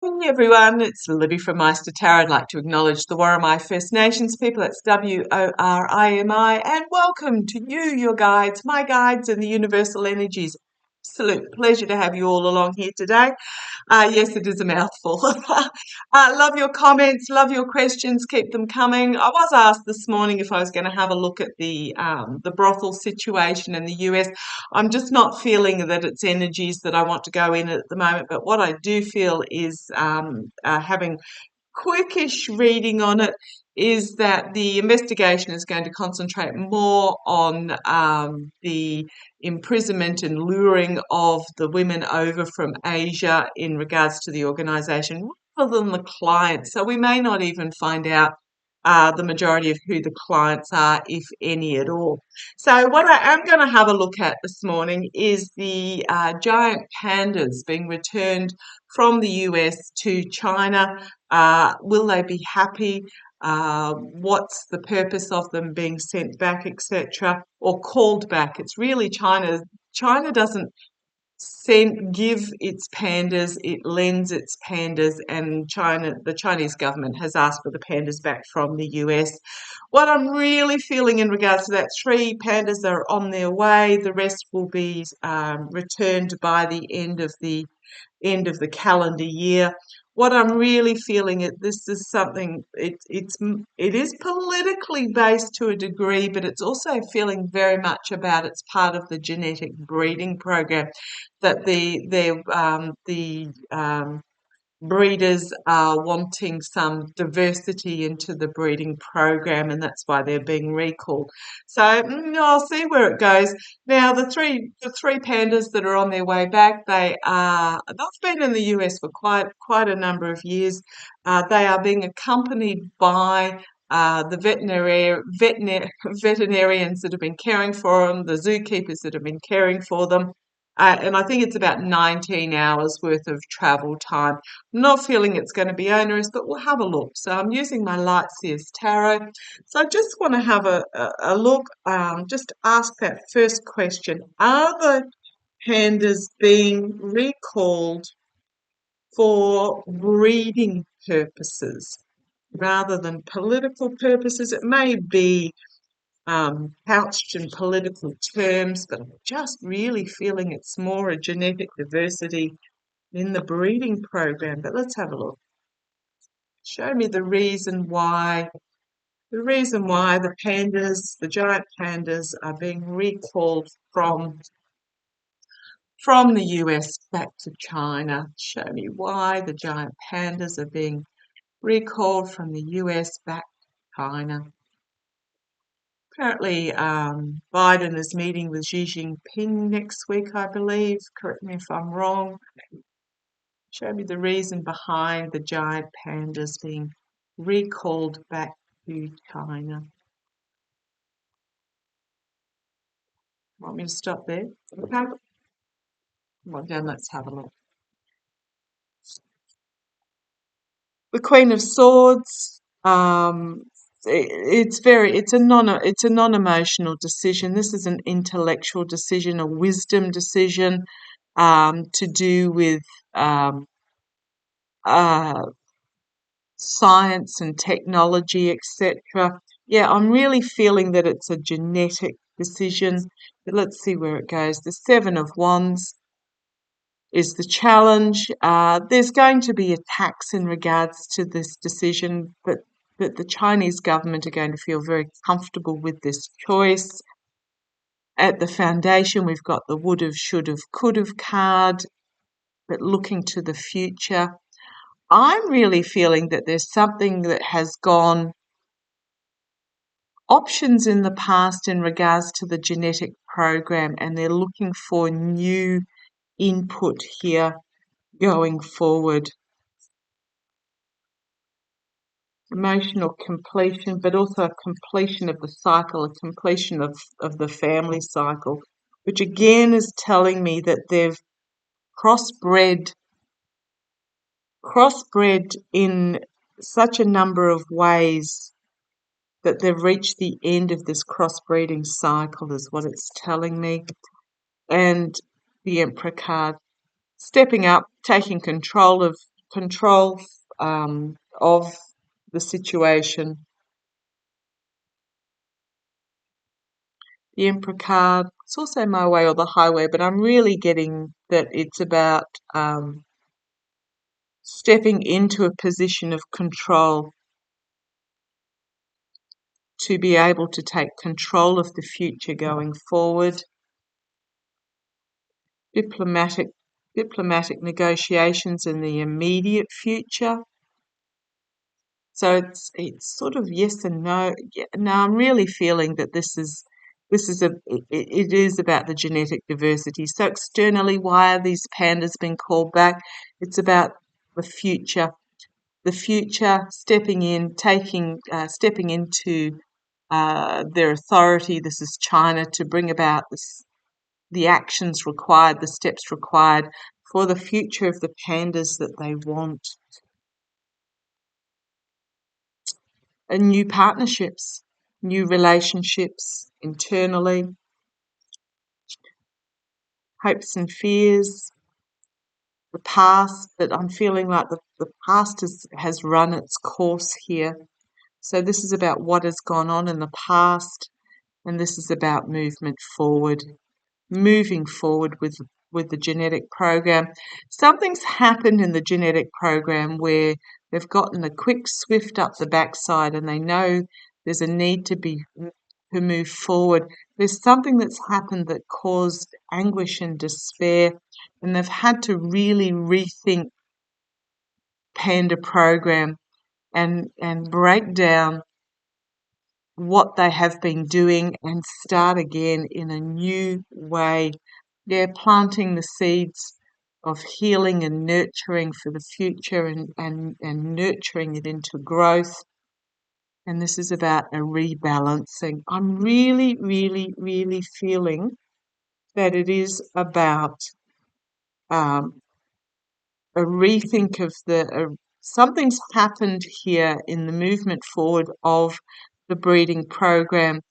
Hey everyone, it's Libby from maighstirtarot. I'd like to acknowledge the Worimi First Nations people. That's WORIMI, and welcome to you, your guides, my guides, and the universal energies. Absolute pleasure to have you all along here today. Yes, it is a mouthful. Love your comments, love your questions, keep them coming. I was asked this morning if I was going to have a look at the brothel situation in the US. I'm just not feeling that it's energies that I want to go in at the moment, but what I do feel is having quickish reading on it is that the investigation is going to concentrate more on the imprisonment and luring of the women over from Asia in regards to the organisation rather than the clients. So we may not even find out the majority of who the clients are, if any at all. So what I am going to have a look at this morning is the giant pandas being returned from the US to China. Will they be happy? What's the purpose of them being sent back, etc., or called back? It's really China. China doesn't give its pandas; it lends its pandas, and the Chinese government has asked for the pandas back from the US. What I'm really feeling in regards to that, 3 pandas are on their way. The rest will be returned by the end of the calendar year. What I'm really feeling this is something it is politically based to a degree, but it's also feeling very much about it's part of the genetic breeding program that the breeders are wanting some diversity into the breeding program, and that's why they're being recalled. So I'll see where it goes. Now, the three pandas that are on their way back, they've been in the US for quite a number of years. They are being accompanied by the veterinarians that have been caring for them, the zookeepers that have been caring for them. And I think it's about 19 hours worth of travel time. Not feeling it's going to be onerous, but we'll have a look. So I'm using my Lightseers Tarot. So I just want to have a look, just ask that first question. Are the pandas being recalled for breeding purposes rather than political purposes? It may be couched in political terms, but I'm just really feeling it's more a genetic diversity in the breeding program. But let's have a look. Show me the reason why the pandas, the giant pandas, are being recalled from the US back to China. Show me why the giant pandas are being recalled from the US back to China. Apparently, Biden is meeting with Xi Jinping next week, I believe. Correct me if I'm wrong. Show me the reason behind the giant pandas being recalled back to China. Want me to stop there? Okay. Come on down, let's have a look. The Queen of Swords. It's a non-emotional decision. This is an intellectual decision, a wisdom decision, to do with uh, science and technology, etc. Yeah, I'm really feeling that it's a genetic decision. But let's see where it goes. The Seven of Wands is the challenge. There's going to be attacks in regards to this decision, but the Chinese government are going to feel very comfortable with this choice. At the foundation, we've got the would have, should have, could have card, but looking to the future. I'm really feeling that there's something that has gone options in the past in regards to the genetic program, and they're looking for new input here going forward. Emotional completion, but also a completion of the cycle, a completion of the family cycle, which again is telling me that they've crossbred in such a number of ways that they've reached the end of this crossbreeding cycle is what it's telling me. And the Emperor card, stepping up, taking control of control of the situation. The Emperor card, it's also my way or the highway, but I'm really getting that it's about stepping into a position of control to be able to take control of the future going forward. Diplomatic negotiations in the immediate future. So it's sort of yes and no. Yeah, no, I'm really feeling that it is about the genetic diversity. So externally, why are these pandas being called back? It's about the future. The future, stepping into their authority. This is China to bring about the actions required, the steps required for the future of the pandas that they want. And new partnerships, new relationships internally, hopes and fears, the past, but I'm feeling like the past has run its course here. So this is about what has gone on in the past, and this is about moving forward with the genetic program. Something's happened in the genetic program where they've gotten a quick swift up the backside and they know there's a need to move forward. There's something that's happened that caused anguish and despair, and they've had to really rethink Panda program and break down what they have been doing and start again in a new way. They're planting the seeds of healing and nurturing for the future and nurturing it into growth. And this is about a rebalancing. I'm really, really, really feeling that it is about um, a rethink of something's happened here in the movement forward of the breeding program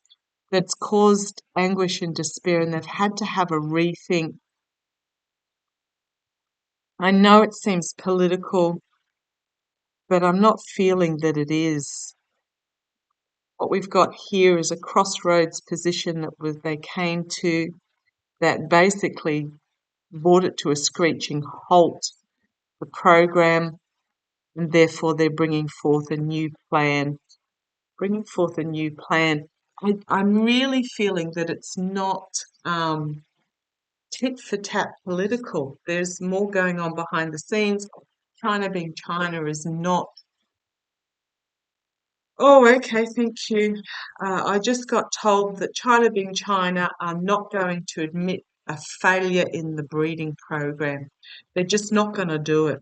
that's caused anguish and despair, and they've had to have a rethink. I know it seems political, but I'm not feeling that it is. What we've got here is a crossroads position they came to that basically brought it to a screeching halt, the program, and therefore they're bringing forth a new plan. I'm really feeling that it's not tit for tat political. There's more going on behind the scenes. China being China is not. Oh, okay, thank you. I just got told that China being China are not going to admit a failure in the breeding program. They're just not going to do it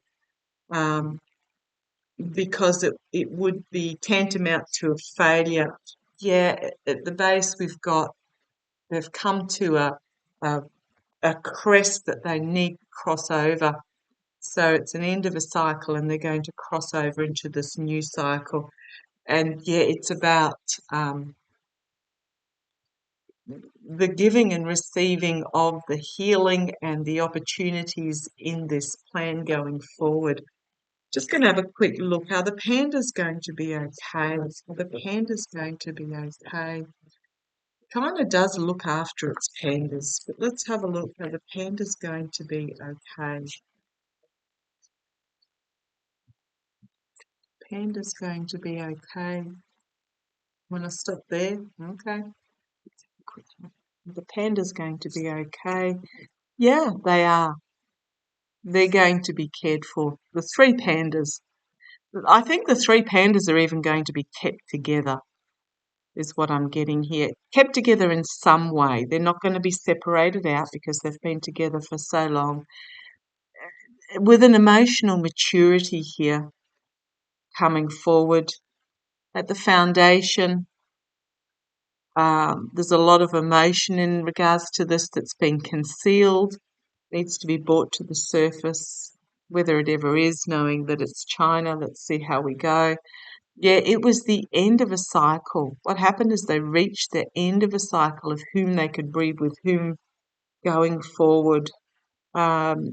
because it would be tantamount to a failure. Yeah, at the base they've come to a, a crest that they need to cross over. So it's an end of a cycle and they're going to cross over into this new cycle. And yeah, it's about the giving and receiving of the healing and the opportunities in this plan going forward. Just going to have a quick look. Are the pandas going to be okay? Are the pandas going to be okay? Kind of does look after its pandas, but let's have a look. Are the pandas going to be okay? Pandas going to be okay. Want to stop there? Okay. The panda's going to be okay. Yeah, they are. They're going to be cared for. The three pandas. I think the three pandas are even going to be kept together, is what I'm getting here. Kept together in some way. They're not going to be separated out because they've been together for so long. With an emotional maturity here coming forward at the foundation, there's a lot of emotion in regards to this that's been concealed, needs to be brought to the surface, whether it ever is, knowing that it's China. Let's see how we go. Yeah, it was the end of a cycle. What happened is they reached the end of a cycle of whom they could breed with whom going forward. Um,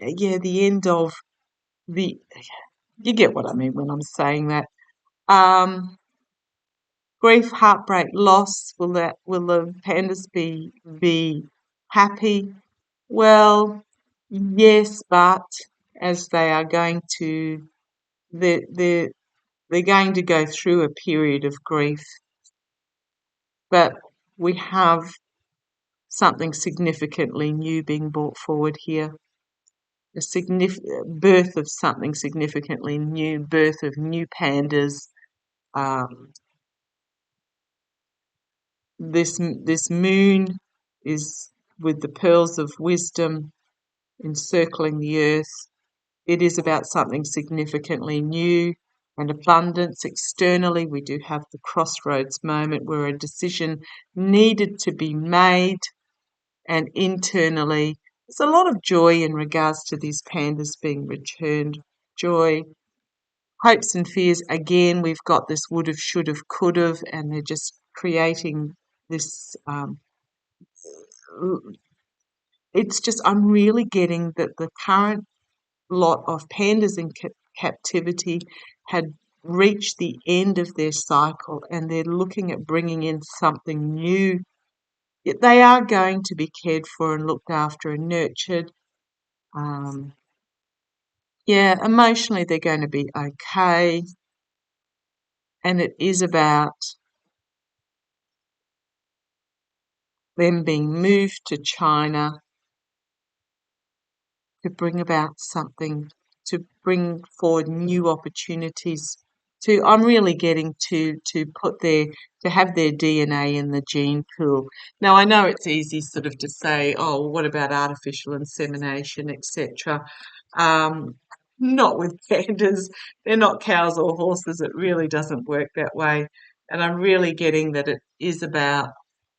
yeah, the end of the, you get what I mean when I'm saying that. Um, Grief, heartbreak, loss. Will the pandas be happy? Well, yes, but as they are going to, they're they're going to go through a period of grief. But we have something significantly new being brought forward here. A birth of something significantly new, birth of new pandas. Um, this moon is with the pearls of wisdom encircling the earth. It is about something significantly new and abundance. Externally, we do have the crossroads moment where a decision needed to be made, and internally, there's a lot of joy in regards to these pandas being returned. Joy, hopes and fears. Again, we've got this would have, should have, could have, and they're just creating this. It's just, I'm really getting that the current lot of pandas in captivity had reached the end of their cycle and they're looking at bringing in something new. Yet they are going to be cared for and looked after and nurtured. Um, yeah, emotionally they're going to be okay. And it is about them being moved to China to bring about something, to bring forward new opportunities. I'm really getting to put to have their DNA in the gene pool. Now I know it's easy sort of to say, oh, what about artificial insemination, etc. Um, Not with pandas. They're not cows or horses. It really doesn't work that way. And I'm really getting that it is about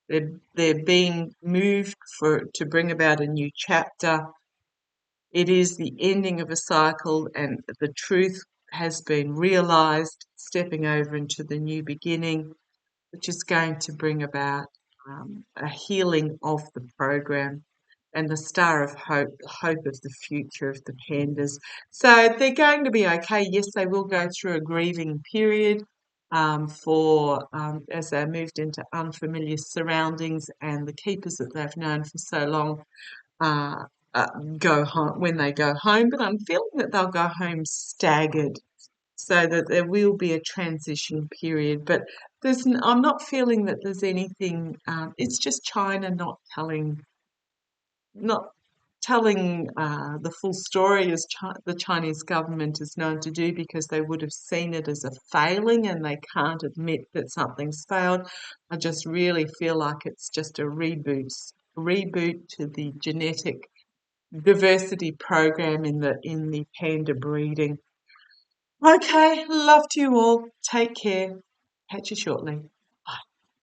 they're being moved to bring about a new chapter. It is the ending of a cycle, and the truth has been realised, stepping over into the new beginning, which is going to bring about a healing of the program and the star of hope, the hope of the future of the pandas. So they're going to be okay. Yes, they will go through a grieving period as they're moved into unfamiliar surroundings, and the keepers that they've known for so long uh, uh, go home when they go home, but I'm feeling that they'll go home staggered, so that there will be a transition period. But I'm not feeling that there's anything. It's just China not telling the full story as the Chinese government is known to do, because they would have seen it as a failing and they can't admit that something's failed. I just really feel like it's just a reboot to the genetic diversity program in the panda breeding. Okay, love to you all. Take care. Catch you shortly.